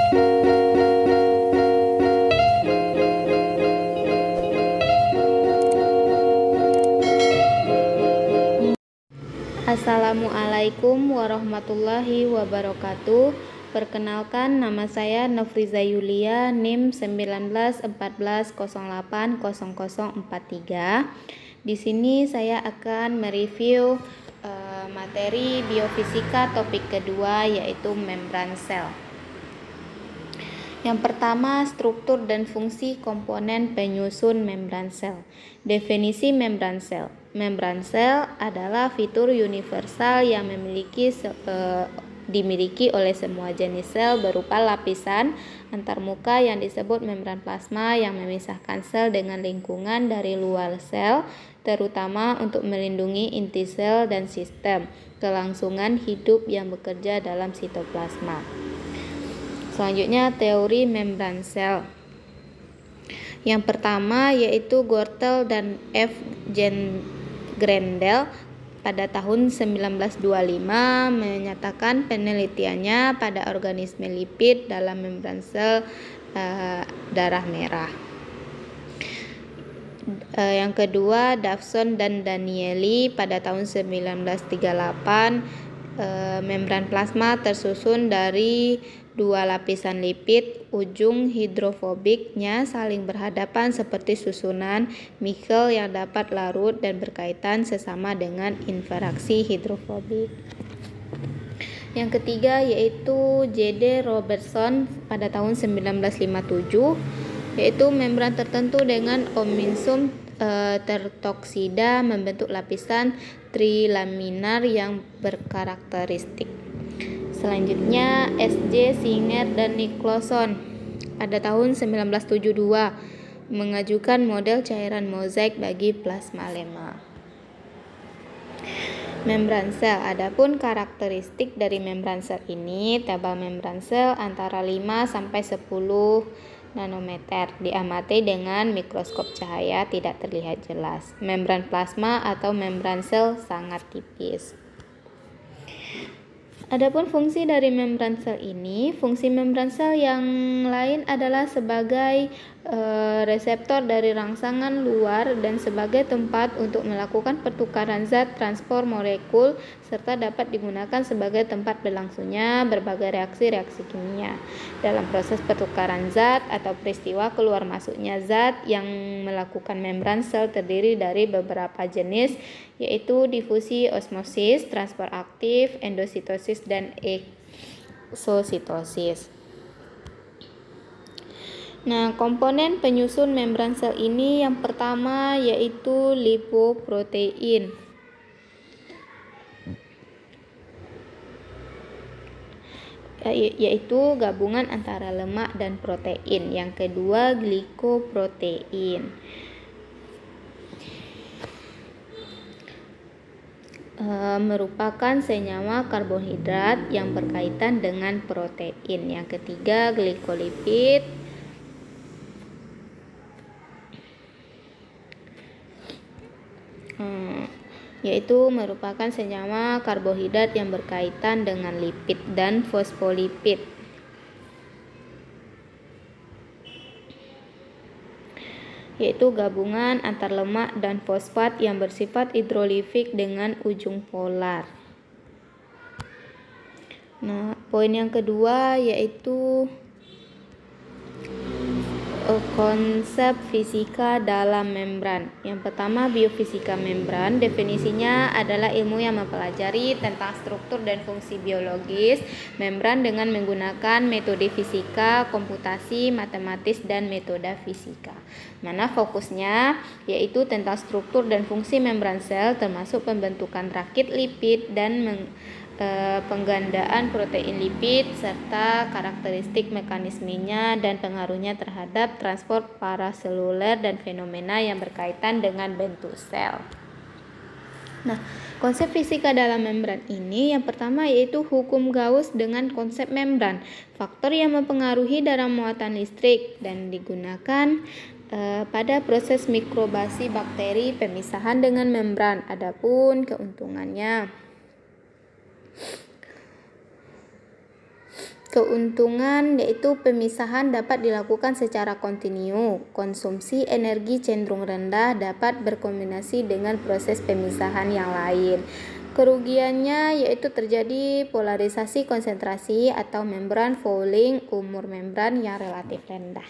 Assalamualaikum warahmatullahi wabarakatuh. Perkenalkan, nama saya Nofriza Yulia, NIM 1914080043. Di sini saya akan mereview materi biofisika topik kedua, yaitu membran sel. Yang pertama, struktur dan fungsi komponen penyusun membran sel. Definisi membran sel. Membran sel adalah fitur universal yang dimiliki oleh semua jenis sel berupa lapisan antarmuka yang disebut membran plasma yang memisahkan sel dengan lingkungan dari luar sel, terutama untuk melindungi inti sel dan sistem kelangsungan hidup yang bekerja dalam sitoplasma. Selanjutnya, teori membran sel. Yang pertama yaitu Gortel dan F. Grendel pada tahun 1925 menyatakan penelitiannya pada organisme lipid dalam membran sel darah merah. Yang kedua, Davson dan Danieli pada tahun 1938, membran plasma tersusun dari dua lapisan lipid, ujung hidrofobiknya saling berhadapan seperti susunan Michel yang dapat larut dan berkaitan sesama dengan interaksi hidrofobik. Yang ketiga yaitu J.D. Robertson pada tahun 1957, yaitu membran tertentu dengan omnium tertoksida membentuk lapisan trilaminar yang berkarakteristik. Selanjutnya, S.J. Singer dan Nicholson pada tahun 1972 mengajukan model cairan mozaik bagi plasma-lemma. Membran sel. Adapun karakteristik dari membran sel ini, tebal membran sel antara 5 sampai 10 nanometer, diamati dengan mikroskop cahaya tidak terlihat jelas. Membran plasma atau membran sel sangat tipis. Adapun fungsi dari membran sel ini, fungsi membran sel yang lain adalah sebagai reseptor dari rangsangan luar dan sebagai tempat untuk melakukan pertukaran zat transport molekul, serta dapat digunakan sebagai tempat berlangsungnya berbagai reaksi-reaksi kimia. Dalam proses pertukaran zat atau peristiwa keluar masuknya zat yang melakukan membran sel terdiri dari beberapa jenis, yaitu difusi, osmosis, transport aktif, endositosis, dan eksositosis. Nah, komponen penyusun membran sel ini yang pertama yaitu lipoprotein. Yaitu gabungan antara lemak dan protein. Yang kedua, glikoprotein. Merupakan senyawa karbohidrat yang berkaitan dengan protein. Yang ketiga, glikolipid. Yaitu merupakan senyawa karbohidrat yang berkaitan dengan lipid, dan fosfolipid. Yaitu gabungan antar lemak dan fosfat yang bersifat hidrolifik dengan ujung polar. Nah, poin yang kedua yaitu konsep fisika dalam membran. Yang pertama, biofisika membran. Definisinya adalah ilmu yang mempelajari tentang struktur dan fungsi biologis membran dengan menggunakan metode fisika, komputasi, matematis, dan metode fisika. Mana fokusnya yaitu tentang struktur dan fungsi membran sel, termasuk pembentukan rakit lipid dan penggandaan protein lipid, serta karakteristik mekanismenya dan pengaruhnya terhadap transport paraseluler dan fenomena yang berkaitan dengan bentuk sel. Nah, konsep fisika dalam membran ini yang pertama yaitu hukum Gauss dengan konsep membran, faktor yang mempengaruhi dalam muatan listrik dan digunakan pada proses mikrobasi bakteri pemisahan dengan membran. Adapun keuntungannya, Keuntungan yaitu pemisahan dapat dilakukan secara kontinu, konsumsi energi cenderung rendah dapat berkombinasi dengan proses pemisahan yang lain. Kerugiannya yaitu terjadi polarisasi konsentrasi atau membran fouling, umur membran yang relatif rendah.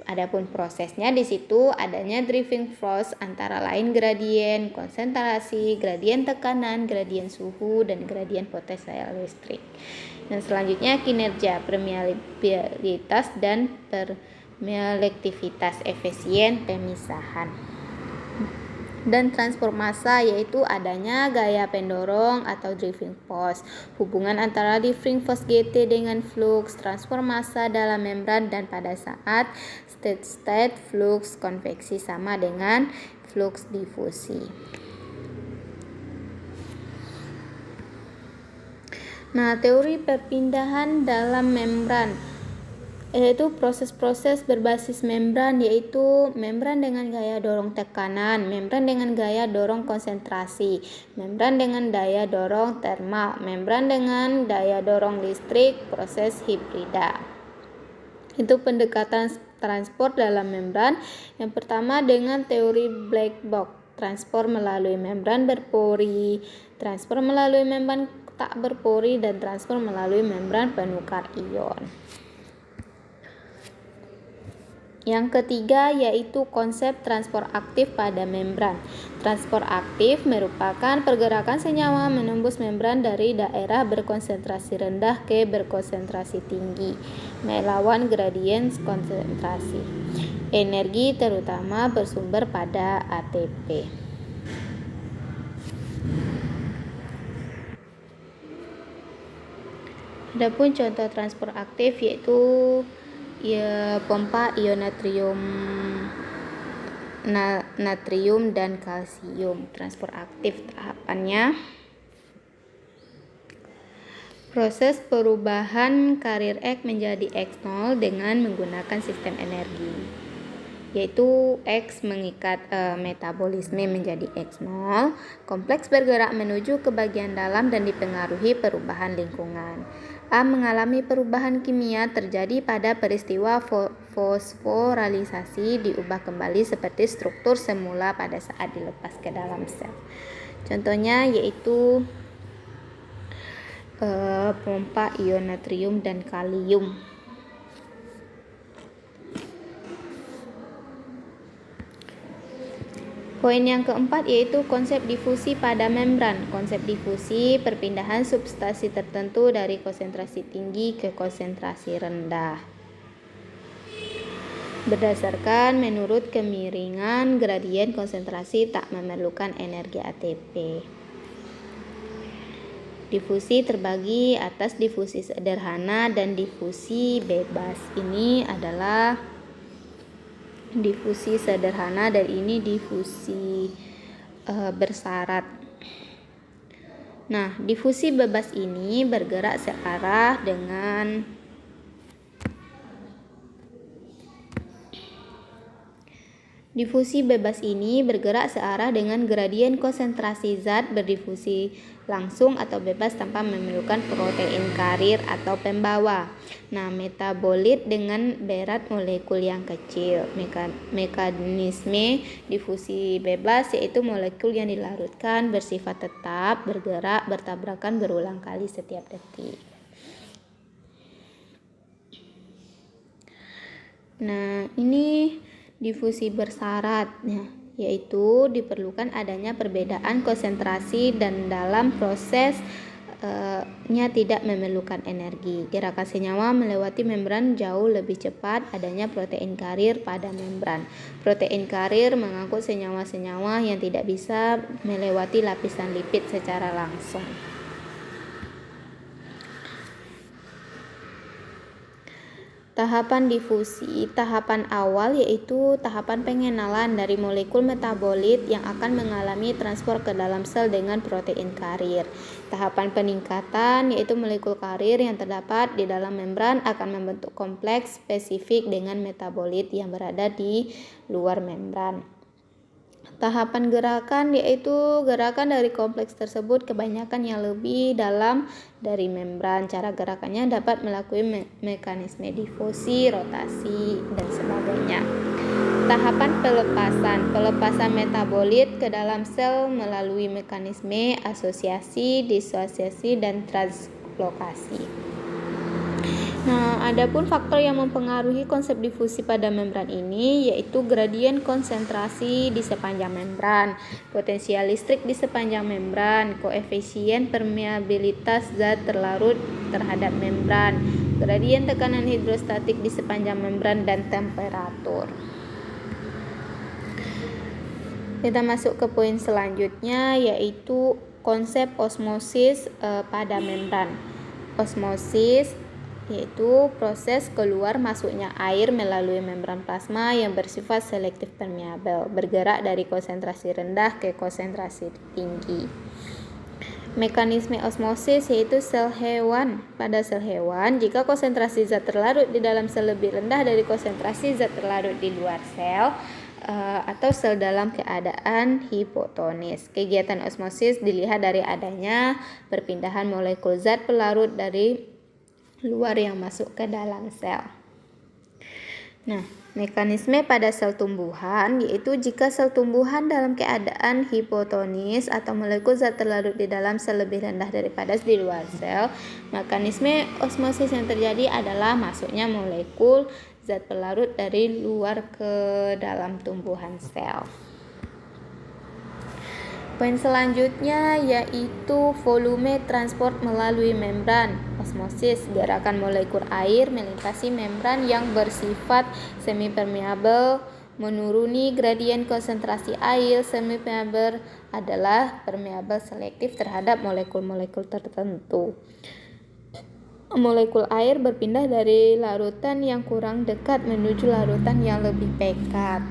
Adapun prosesnya di situ adanya driving force antara lain gradien konsentrasi, gradien tekanan, gradien suhu, dan gradien potensial listrik. Dan selanjutnya kinerja, permeabilitas dan permeabilitas efisien pemisahan. Dan transfer massa yaitu adanya gaya pendorong atau driving force, hubungan antara driving force GT dengan flux, transfer massa dalam membran, dan pada saat state flux konveksi sama dengan flux difusi. Nah, teori perpindahan dalam membran yaitu proses-proses berbasis membran, yaitu membran dengan gaya dorong tekanan, membran dengan gaya dorong konsentrasi, membran dengan daya dorong termal, membran dengan daya dorong listrik, proses hibrida. Itu pendekatan transport dalam membran. Yang pertama dengan teori black box, transport melalui membran berpori, transport melalui membran tak berpori, dan transport melalui membran penukar ion. Yang ketiga yaitu konsep transport aktif pada membran. Transport aktif merupakan pergerakan senyawa menembus membran dari daerah berkonsentrasi rendah ke berkonsentrasi tinggi, melawan gradien konsentrasi. Energi terutama bersumber pada ATP. Adapun contoh transport aktif yaitu pompa ion natrium dan kalsium. Transport aktif tahapannya proses perubahan karir X menjadi X0 dengan menggunakan sistem energi, yaitu X mengikat metabolisme menjadi X0. Kompleks bergerak menuju ke bagian dalam dan dipengaruhi perubahan lingkungan. A mengalami perubahan kimia terjadi pada peristiwa fosforalisasi, diubah kembali seperti struktur semula pada saat dilepas ke dalam sel. Contohnya yaitu pompa ion natrium dan kalium. Poin yang keempat yaitu konsep difusi pada membran. Konsep difusi perpindahan substansi tertentu dari konsentrasi tinggi ke konsentrasi rendah. Berdasarkan menurut kemiringan gradien konsentrasi tak memerlukan energi ATP. Difusi terbagi atas difusi sederhana dan difusi bebas. Ini adalah difusi sederhana dan ini difusi bersyarat. Nah, difusi bebas ini bergerak searah dengan gradien konsentrasi zat berdifusi langsung atau bebas tanpa memerlukan protein karir atau pembawa. Nah, metabolit dengan berat molekul yang kecil. Mekanisme difusi bebas yaitu molekul yang dilarutkan bersifat tetap, bergerak, bertabrakan berulang kali setiap detik. Nah, ini difusi bersyarat yaitu diperlukan adanya perbedaan konsentrasi dan dalam prosesnya tidak memerlukan energi. Gerakan senyawa melewati membran jauh lebih cepat, adanya protein karir pada membran. Protein karir mengangkut senyawa-senyawa yang tidak bisa melewati lapisan lipid secara langsung. Tahapan difusi, tahapan awal yaitu tahapan pengenalan dari molekul metabolit yang akan mengalami transport ke dalam sel dengan protein karir. Tahapan peningkatan yaitu molekul karir yang terdapat di dalam membran akan membentuk kompleks spesifik dengan metabolit yang berada di luar membran. Tahapan gerakan yaitu gerakan dari kompleks tersebut kebanyakan yang lebih dalam dari membran. Cara gerakannya dapat melalui mekanisme difusi, rotasi, dan sebagainya. Tahapan pelepasan metabolit ke dalam sel melalui mekanisme asosiasi, disosiasi, dan translokasi. Nah, adapun faktor yang mempengaruhi konsep difusi pada membran ini yaitu gradien konsentrasi di sepanjang membran, potensial listrik di sepanjang membran, koefisien permeabilitas zat terlarut terhadap membran, gradien tekanan hidrostatik di sepanjang membran, dan temperatur. Kita masuk ke poin selanjutnya yaitu konsep osmosis pada membran. Osmosis yaitu proses keluar masuknya air melalui membran plasma yang bersifat selektif permeabel, bergerak dari konsentrasi rendah ke konsentrasi tinggi. Mekanisme osmosis yaitu sel hewan. Pada sel hewan, jika konsentrasi zat terlarut di dalam sel lebih rendah dari konsentrasi zat terlarut di luar sel atau sel dalam keadaan hipotonis. Kegiatan osmosis dilihat dari adanya perpindahan molekul zat pelarut dari luar yang masuk ke dalam sel. Nah, mekanisme pada sel tumbuhan yaitu jika sel tumbuhan dalam keadaan hipotonis atau molekul zat terlarut di dalam sel lebih rendah daripada di luar sel, mekanisme osmosis yang terjadi adalah masuknya molekul zat pelarut dari luar ke dalam tumbuhan sel. Poin selanjutnya yaitu volume transport melalui membran. Osmosis, gerakan molekul air melintasi membran yang bersifat semipermeabel menuruni gradien konsentrasi air. Semipermeabel adalah permeabel selektif terhadap molekul-molekul tertentu. Molekul air berpindah dari larutan yang kurang dekat menuju larutan yang lebih pekat.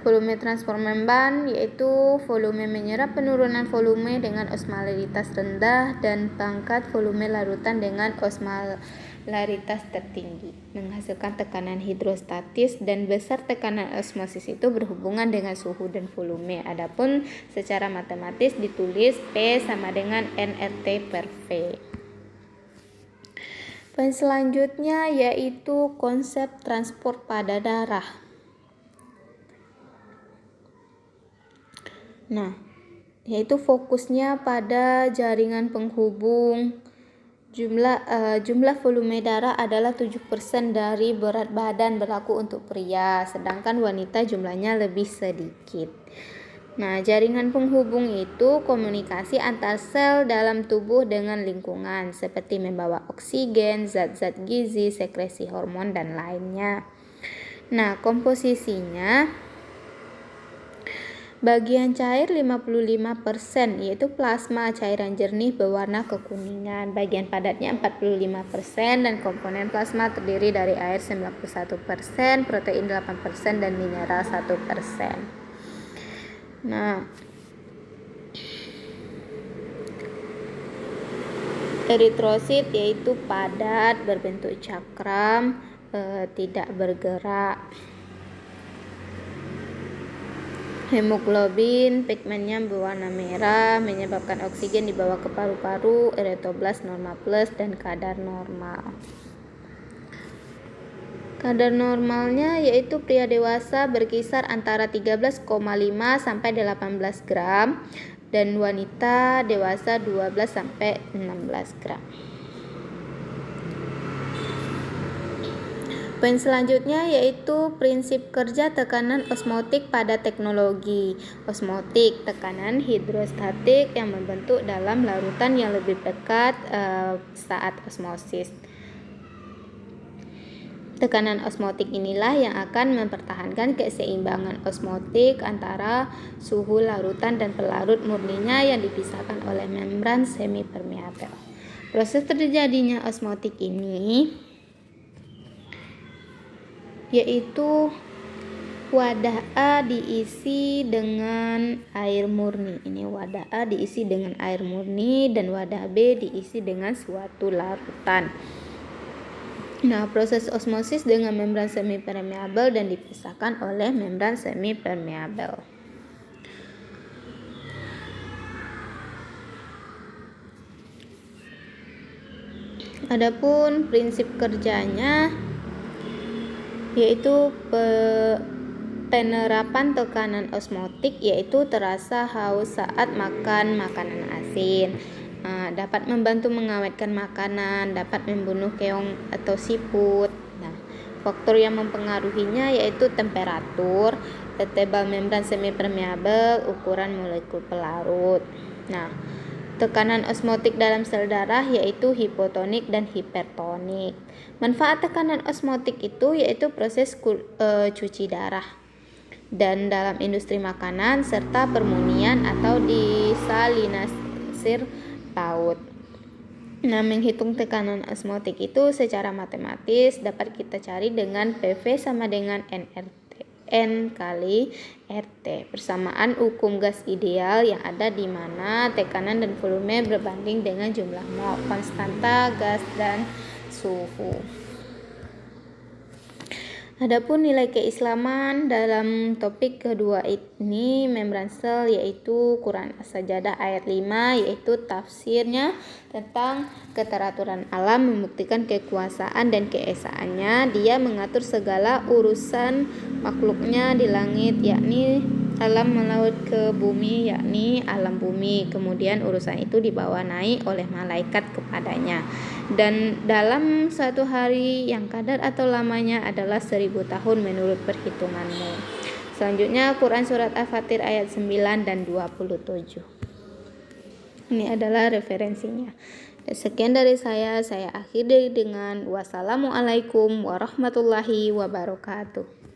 Volume transport membran yaitu volume menyerap penurunan volume dengan osmolaritas rendah dan pangkat volume larutan dengan osmolaritas tertinggi, menghasilkan tekanan hidrostatis, dan besar tekanan osmosis itu berhubungan dengan suhu dan volume. Adapun secara matematis ditulis P sama dengan nRT per V. Poin selanjutnya yaitu konsep transport pada darah. Nah, yaitu fokusnya pada jaringan penghubung. Jumlah volume darah adalah 7% dari berat badan berlaku untuk pria, sedangkan wanita jumlahnya lebih sedikit. Nah, jaringan penghubung itu komunikasi antar sel dalam tubuh dengan lingkungan, seperti membawa oksigen, zat-zat gizi, sekresi hormon, dan lainnya. Nah, komposisinya bagian cair 55% yaitu plasma cairan jernih berwarna kekuningan. Bagian padatnya 45% dan komponen plasma terdiri dari air 91%, protein 8% dan mineral 1%. Nah, eritrosit yaitu padat, berbentuk cakram, tidak bergerak. Hemoglobin, pigmennya berwarna merah, menyebabkan oksigen dibawa ke paru-paru, erythroblast normal plus, dan kadar normal. Kadar normalnya yaitu pria dewasa berkisar antara 13,5 sampai 18 gram dan wanita dewasa 12 sampai 16 gram. Poin selanjutnya yaitu prinsip kerja tekanan osmotik pada teknologi. Osmotik, tekanan hidrostatik yang membentuk dalam larutan yang lebih pekat saat osmosis. Tekanan osmotik inilah yang akan mempertahankan keseimbangan osmotik antara suhu larutan dan pelarut murninya yang dipisahkan oleh membran semipermeabel. Proses terjadinya osmotik ini yaitu wadah A diisi dengan air murni. Ini wadah A diisi dengan air murni dan wadah B diisi dengan suatu larutan. Nah, proses osmosis dengan membran semipermeabel dan dipisahkan oleh membran semipermeabel. Adapun prinsip kerjanya yaitu penerapan tekanan osmotik, yaitu terasa haus saat makan makanan asin, dapat membantu mengawetkan makanan, dapat membunuh keong atau siput. Nah, faktor yang mempengaruhinya yaitu temperatur, tebal membran semipermeabel, ukuran molekul pelarut. Nah, tekanan osmotik dalam sel darah yaitu hipotonik dan hipertonik. Manfaat tekanan osmotik itu yaitu proses cuci darah dan dalam industri makanan serta permunian atau desalinasir paut. Nah, menghitung tekanan osmotik itu secara matematis dapat kita cari dengan PV sama dengan N kali RT, persamaan hukum gas ideal yang ada di mana tekanan dan volume berbanding dengan jumlah mol, konstanta gas dan suhu. Adapun nilai keislaman dalam topik kedua ini membran sel yaitu Quran As-Sajadah ayat 5, yaitu tafsirnya tentang keteraturan alam membuktikan kekuasaan dan keesaannya. Dia mengatur segala urusan makhluknya di langit, yakni alam melaut, ke bumi, yakni alam bumi. Kemudian urusan itu dibawa naik oleh malaikat kepadanya. Dan dalam suatu hari yang kadar atau lamanya adalah 1000 tahun menurut perhitunganmu. Selanjutnya Quran Surat Al-Fatir ayat 9 dan 27. Ini adalah referensinya. Sekian dari saya akhiri dengan wassalamualaikum warahmatullahi wabarakatuh.